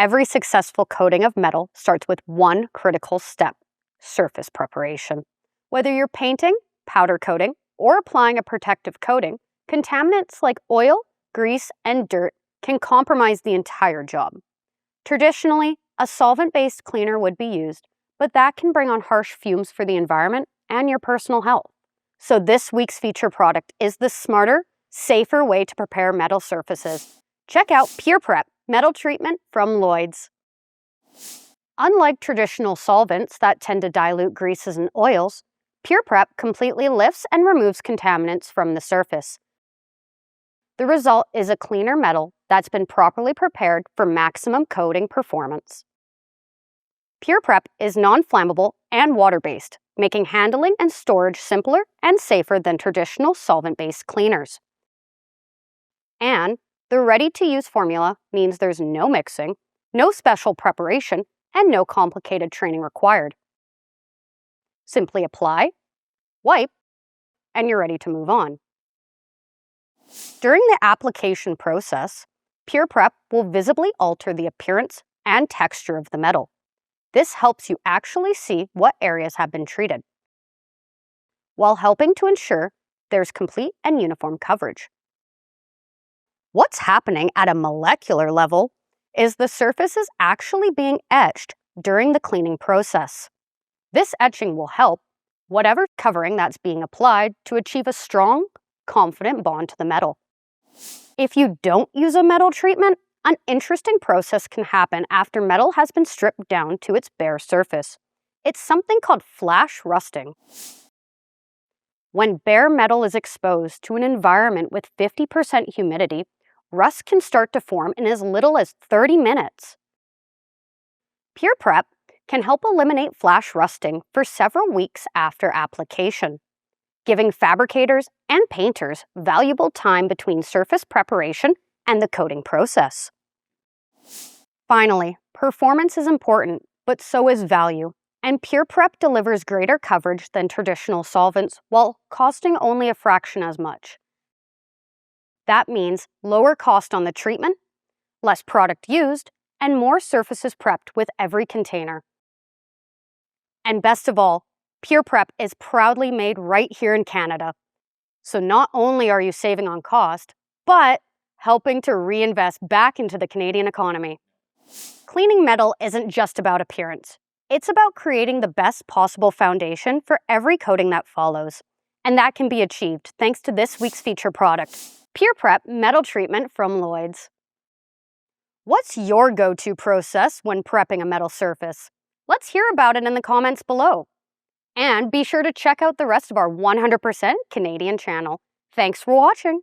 every successful coating of metal starts with one critical step: surface preparation. Whether you're painting, powder coating, or applying a protective coating, contaminants like oil, grease, and dirt can compromise the entire job. Traditionally, a solvent-based cleaner would be used, but that can bring on harsh fumes for the environment and your personal health. So this week's feature product is the smarter, safer way to prepare metal surfaces. Check out Pure Prep Metal Treatment from Lloyds. Unlike traditional solvents that tend to dilute greases and oils, Pure Prep completely lifts and removes contaminants from the surface. The result is a cleaner metal that's been properly prepared for maximum coating performance. Pure Prep is non-flammable and water-based, making handling and storage simpler and safer than traditional solvent-based cleaners. And the ready-to-use formula means there's no mixing, no special preparation, and no complicated training required. Simply apply, wipe, and you're ready to move on. During the application process, Pure Prep will visibly alter the appearance and texture of the metal. This helps you actually see what areas have been treated, while helping to ensure there's complete and uniform coverage. What's happening at a molecular level is the surface is actually being etched during the cleaning process. This etching will help whatever covering that's being applied to achieve a strong, confident bond to the metal. If you don't use a metal treatment, an interesting process can happen after metal has been stripped down to its bare surface. It's something called flash rusting. When bare metal is exposed to an environment with 50% humidity, rust can start to form in as little as 30 minutes. Pure Prep can help eliminate flash rusting for several weeks after application, giving fabricators and painters valuable time between surface preparation and the coating process. Finally, performance is important, but so is value, and Pure Prep delivers greater coverage than traditional solvents while costing only a fraction as much. That means lower cost on the treatment, less product used, and more surfaces prepped with every container. And best of all, Pure Prep is proudly made right here in Canada. So not only are you saving on cost, but helping to reinvest back into the Canadian economy. Cleaning metal isn't just about appearance. It's about creating the best possible foundation for every coating that follows. And that can be achieved thanks to this week's feature product, Pure Prep Metal Treatment from Lloyds. What's your go-to process when prepping a metal surface? Let's hear about it in the comments below. And be sure to check out the rest of our 100% Canadian channel. Thanks for watching.